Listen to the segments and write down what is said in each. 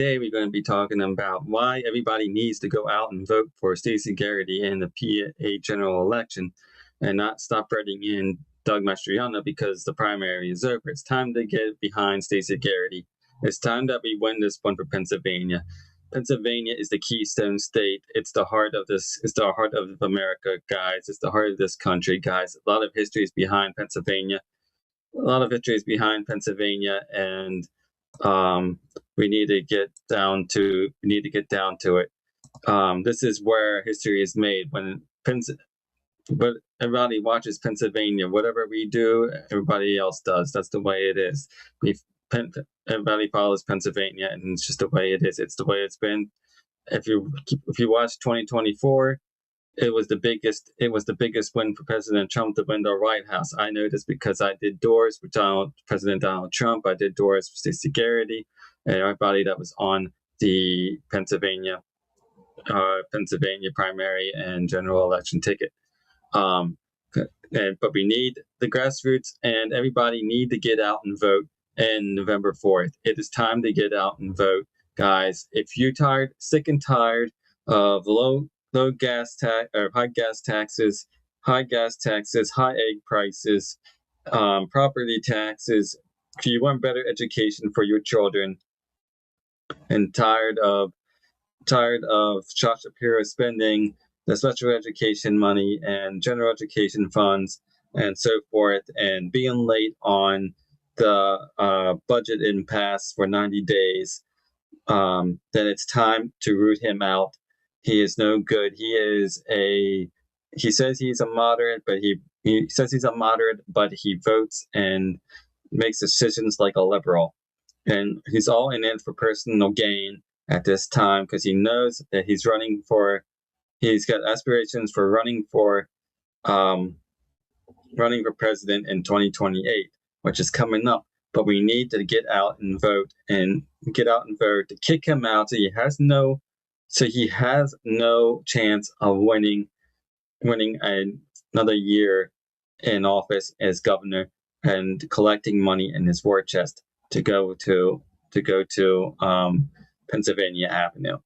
Today we're going to be talking about why everybody needs to go out and vote for Stacey Garrity in the PA general election and not stop voting in Doug Mastriano because the primary is over. It's time to get behind Stacey Garrity. It's time that we win this one for Pennsylvania. Pennsylvania is the keystone state. It's the heart of this. It's the heart of America, guys. It's the heart of this country, guys. A lot of history is behind Pennsylvania. And we need to get down to it. This is where history is made. But everybody watches Pennsylvania. Whatever we do, everybody else does. That's the way it is. Everybody follows Pennsylvania, and it's just the way it is. It's the way it's been. If you watch 2024, it was the biggest win for President Trump to win the White House. I know this because I did doors with President Donald Trump. I did doors for Stacey Garrity and everybody that was on the Pennsylvania primary and general election ticket. But we need the grassroots, and everybody need to get out and vote in November 4th. It is time to get out and vote, guys. If you're sick and tired of high gas taxes, high egg prices, property taxes, if you want better education for your children, and tired of Josh Shapiro spending the special education money and general education funds and so forth, and being late on the budget impasse for 90 days, then it's time to root him out. He is no good. He says he's a moderate, but he says he's a moderate, but he votes and makes decisions like a liberal. And he's all in it for personal gain at this time because he knows that he's got aspirations for running for president in 2028, which is coming up. But we need to get out and vote to kick him out so he has no chance of winning another year in office as governor and collecting money in his war chest to go to Pennsylvania Avenue.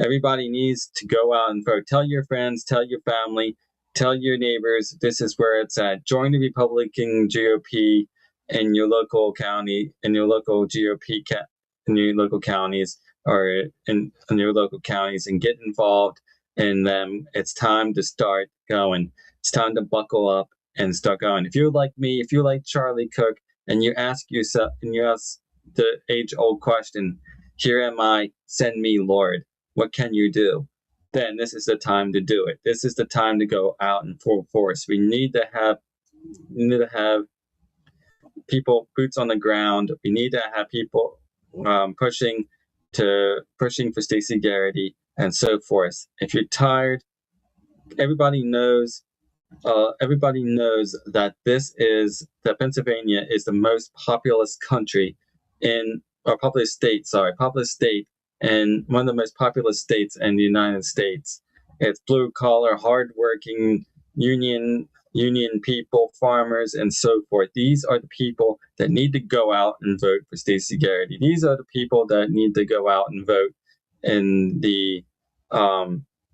Everybody needs to go out and vote. Tell your friends, tell your family, tell your neighbors. This is where it's at. Join the Republican GOP in your local county, in your local GOP in your local counties, or in your local counties, and get involved in them. It's time to start going. It's time to buckle up and start going. If you're like me, if you're like Charlie Cook, and you ask yourself, and you ask the age-old question, "Here am I, send me, Lord. What can you do?" Then this is the time to do it. This is the time to go out in full force. We need to have people, boots on the ground. We need to have people pushing for Stacey Garrity and so forth. If you're tired, everybody knows that Pennsylvania is the most populous state and one of the most populous states in the United States. It's blue collar, hardworking union people, farmers, and so forth. These are the people that need to go out and vote for Stacey Garrity. These are the people that need to go out and vote in the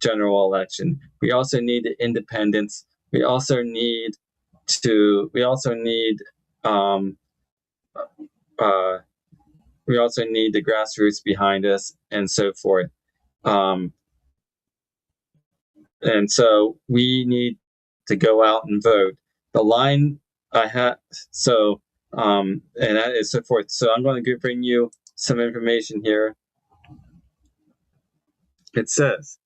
general election. We also need the independents. We also need the grassroots behind us, and so forth. And so we need to go out and vote. The line I had, and that is so forth. So I'm going to bring you some information here. It says,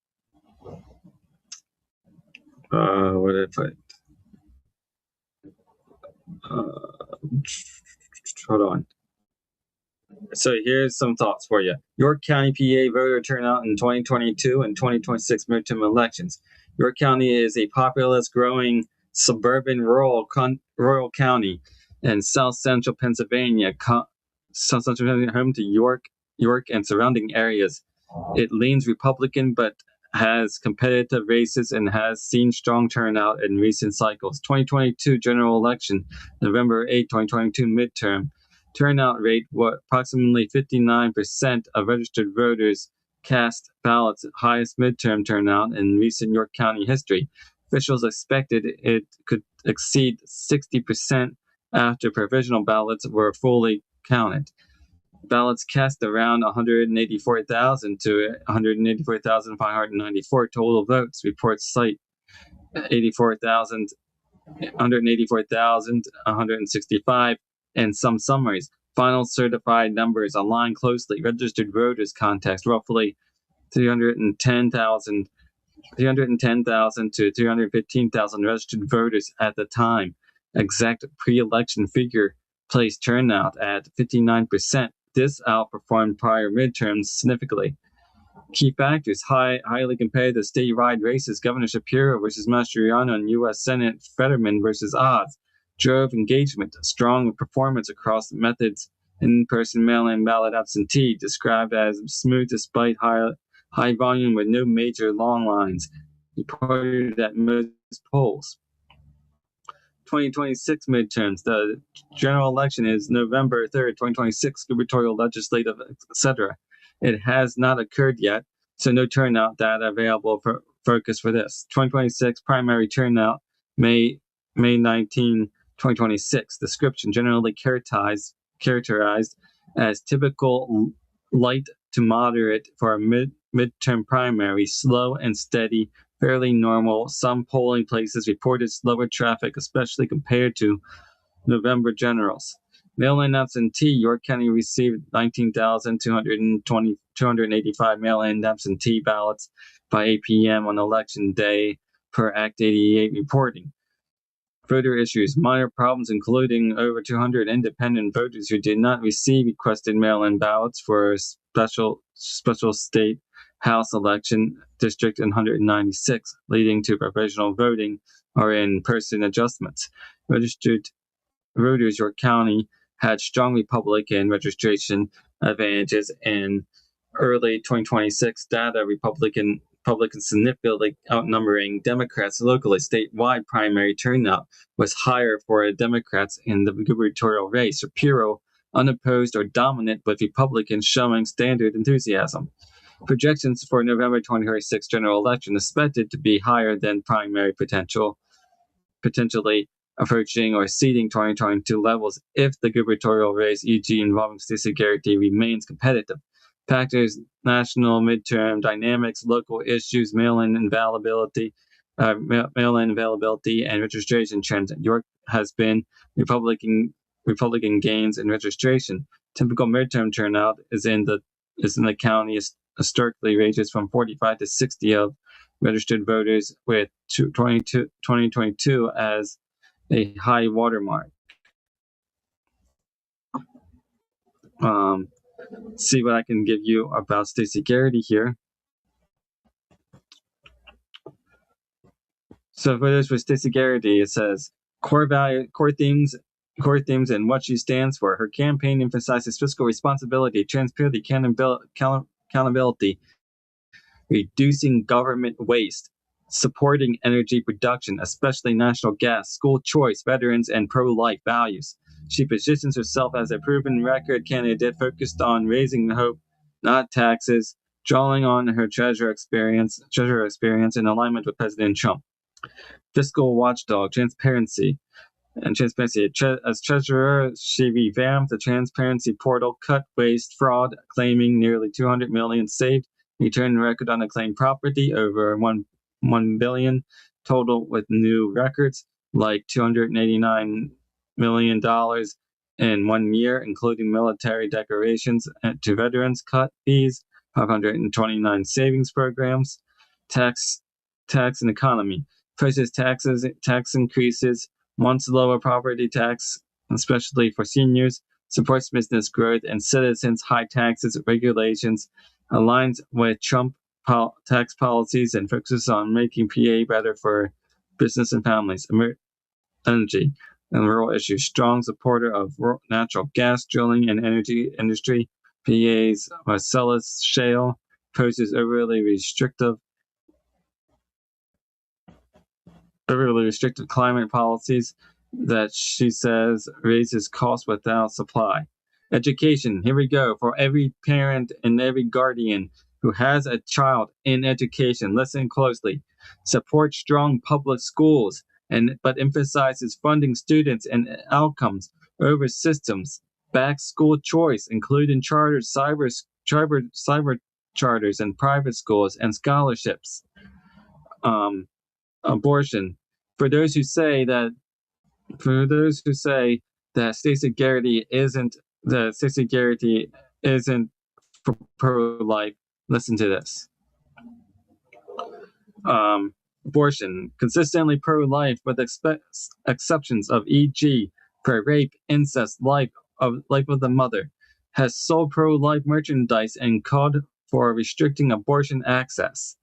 what did I put? Hold on. So here's some thoughts for you. York County, PA voter turnout in 2022 and 2026 midterm elections. York County is a populous, growing suburban rural county in south central Pennsylvania, home to York and surrounding areas. It leans Republican, but has competitive races and has seen strong turnout in recent cycles. 2022 general election, November 8, 2022 midterm. turnout rate was approximately 59% of registered voters cast ballots, highest midterm turnout in recent York County history. Officials expected it could exceed 60% after provisional ballots were fully counted. Ballots cast around 184,000 to 184,594 total votes. Reports cite 184,165, and some summaries. Final certified numbers align closely. Registered voters context roughly 310,000 to 315,000 registered voters at the time. Exact pre-election figure placed turnout at 59%. This outperformed prior midterms significantly. Key factors: highly competitive statewide races, Governor Shapiro versus Mastriano, and U.S. Senate Fetterman versus Oz, drove engagement. Strong performance across methods. In-person mail-in ballot absentee, described as smooth despite high volume with no major long lines, reported at most polls. 2026 midterms. The general election is November 3rd, 2026, gubernatorial, legislative, etc. It has not occurred yet, so no turnout data available for focus for this. 2026 primary turnout, May 19, 2026. Description: generally characterized as typical light to moderate for a midterm primary, slow and steady, fairly normal. Some polling places reported slower traffic, especially compared to November generals. Mail-in absentee, York County received 19,285 mail-in absentee ballots by 8 p.m. on election day per Act 88 reporting. Voter issues: minor problems, including over 200 independent voters who did not receive requested mail-in ballots for a special state House election district in 196, leading to provisional voting or in-person adjustments. Registered voters, York County had strong Republican registration advantages in early 2026 data. Republicans significantly outnumbering Democrats locally. Statewide primary turnout was higher for Democrats in the gubernatorial race. Shapiro unopposed or dominant, with Republicans showing standard enthusiasm. Projections for November 2026 general election expected to be higher than primary potentially approaching or exceeding 2022 levels if the gubernatorial race, e.g. involving Stacey Garrity, remains competitive. Factors: national midterm dynamics, local issues, mail-in availability, and registration trends. York has been Republican gains in registration. Typical midterm turnout is in the county historically ranges from 45 to 60 of registered voters, with 2022 as a high watermark. See what I can give you about Stacey Garrity here. So for this, with Stacey Garrity, it says core themes, and what she stands for. Her campaign emphasizes fiscal responsibility, transparency, accountability, reducing government waste, supporting energy production, especially natural gas, school choice, veterans, and pro-life values. She positions herself as a proven record candidate focused on raising hope, not taxes, drawing on her treasurer experience in alignment with President Trump. Fiscal watchdog, transparency. As treasurer, she revamped the transparency portal, cut waste, fraud, claiming nearly $200 million saved, returned record on unclaimed property, over $1 billion total, with new records like $289 million in 1 year, including military decorations to veterans, cut fees, 529 savings programs. Tax and economy. Faces tax increases, wants lower property tax, especially for seniors, supports business growth and citizens, high taxes, regulations, aligns with Trump tax policies, and focuses on making PA better for business and families. Energy and rural issues. Strong supporter of natural gas drilling and energy industry. PA's Marcellus Shale poses overly restrictive climate policies that she says raises costs without supply. Education, here we go. For every parent and every guardian who has a child in education, listen closely. Support strong public schools, but emphasizes funding students and outcomes over systems. Back school choice, including charters, cyber charters, and private schools and scholarships. Abortion. For those who say that for those who say that Stacey Garrity isn't pro-life, listen to this. Abortion, consistently pro-life with exceptions of e.g. for rape, incest, life of the mother, has sold pro-life merchandise and called for restricting abortion access.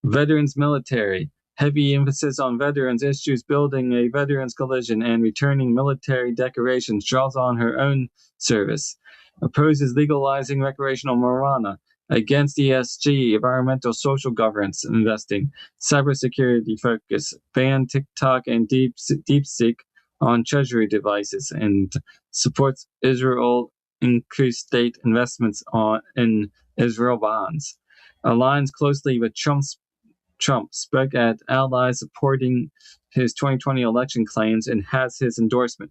Veterans military, heavy emphasis on veterans issues, building a veterans collision and returning military decorations, draws on her own service, opposes legalizing recreational marijuana, against ESG, environmental social governance investing, cybersecurity focus, ban TikTok and DeepSeek on treasury devices, and supports Israel increased state investments in Israel bonds. Aligns closely with Trump spoke at allies supporting his 2020 election claims and has his endorsement.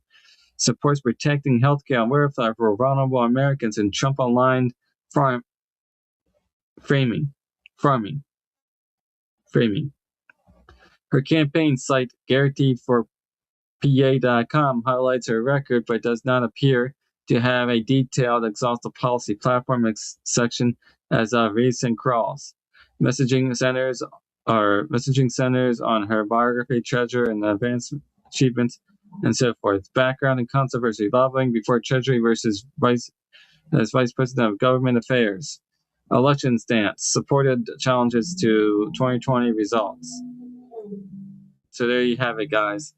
Supports protecting healthcare and welfare for vulnerable Americans and Trump aligned framing. Her campaign site, Garrity for PA.com, highlights her record but does not appear to have a detailed, exhaustive policy platform section as of recent crawls. Messaging centers on her biography, treasure, and advanced achievements, and so forth. Background and controversy: lobbying before Treasury versus Vice President of Government Affairs. Election stance: supported challenges to 2020 results. So there you have it, guys.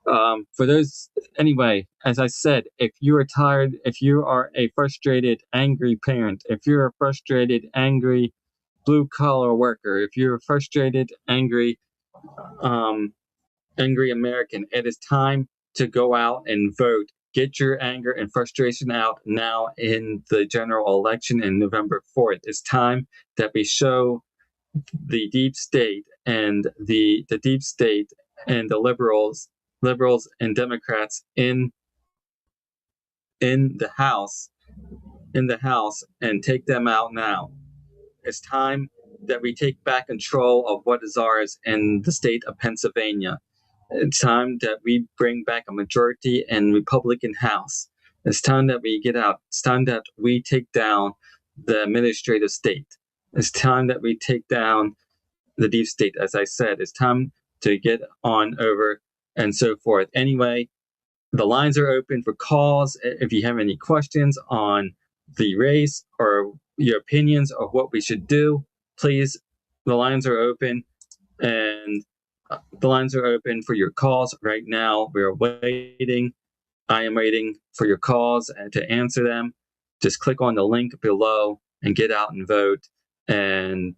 For those, anyway, as I said, if you are tired, if you are a frustrated, angry parent, if you're a frustrated, angry blue collar worker, if you're a frustrated, angry American, it is time to go out and vote. Get your anger and frustration out now in the general election in November 4th. It's time that we show the deep state and the deep state and the liberals and Democrats in the House and take them out now. It's time that we take back control of what is ours in the state of Pennsylvania. It's time that we bring back a majority in Republican House. It's time that we get out. It's time that we take down the administrative state. It's time that we take down the deep state. As I said, it's time to get on over and so forth. Anyway, the lines are open for calls. If you have any questions on the race or your opinions of what we should do, please, the lines are open. And the lines are open for your calls right now. We're waiting. I am waiting for your calls and to answer them. Just click on the link below and get out and vote. And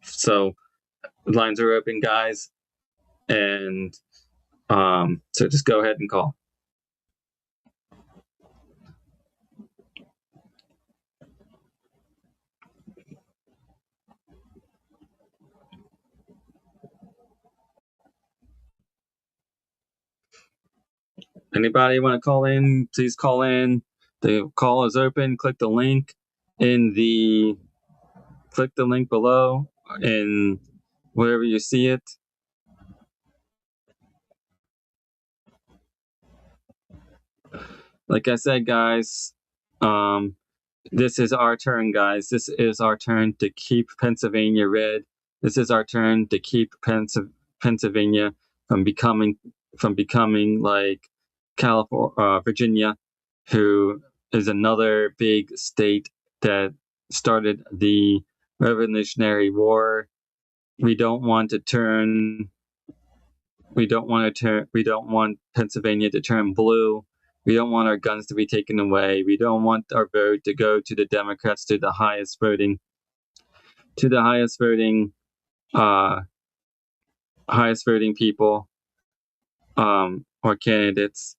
so the lines are open, guys. And so just go ahead and call. Anybody want to call in? Please call in. The call is open. Click the link below and wherever you see it. Like I said, guys, this is our turn, guys. This is our turn to keep Pennsylvania red. This is our turn to keep Pennsylvania from becoming like California, Virginia, who is another big state that started the Revolutionary War. We don't want Pennsylvania to turn blue. We don't want our guns to be taken away. We don't want our vote to go to the Democrats, to the highest voting people, or candidates.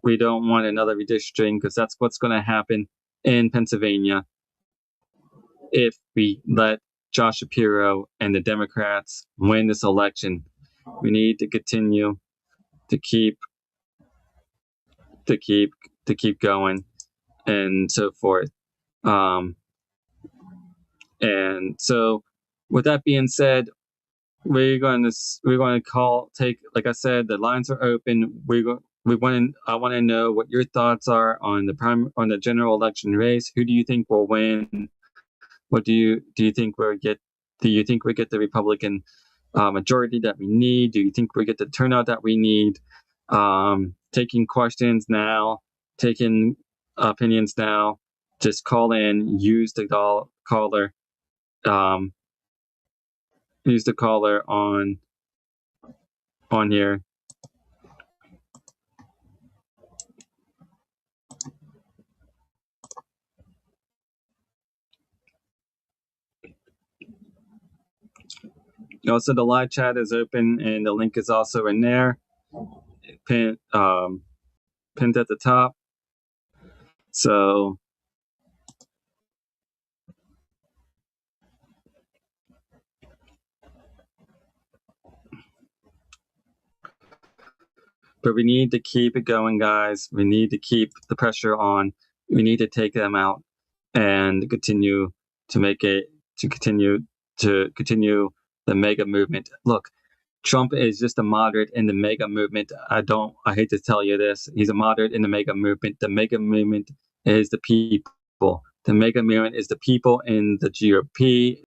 We don't want another redistricting because that's what's going to happen in Pennsylvania if we let Josh Shapiro and the Democrats win this election. We need to continue to keep going and so forth. And so, with that being said, we're going to take. Like I said, the lines are open. I want to know what your thoughts are on the general election race. Who do you think will win? What do you think we'll get? Do you think we get the Republican majority that we need? Do you think we get the turnout that we need? Taking questions now, taking opinions now. Just call in. Use the caller. Use the caller on here. Also, the live chat is open, and the link is also in there, pinned at the top. So, but we need to keep it going, guys. We need to keep the pressure on. We need to take them out and continue the mega movement. Look, Trump is just a moderate in the mega movement. I hate to tell you this. He's a moderate in the mega movement. The mega movement is the people. The mega movement is the people in the GOP.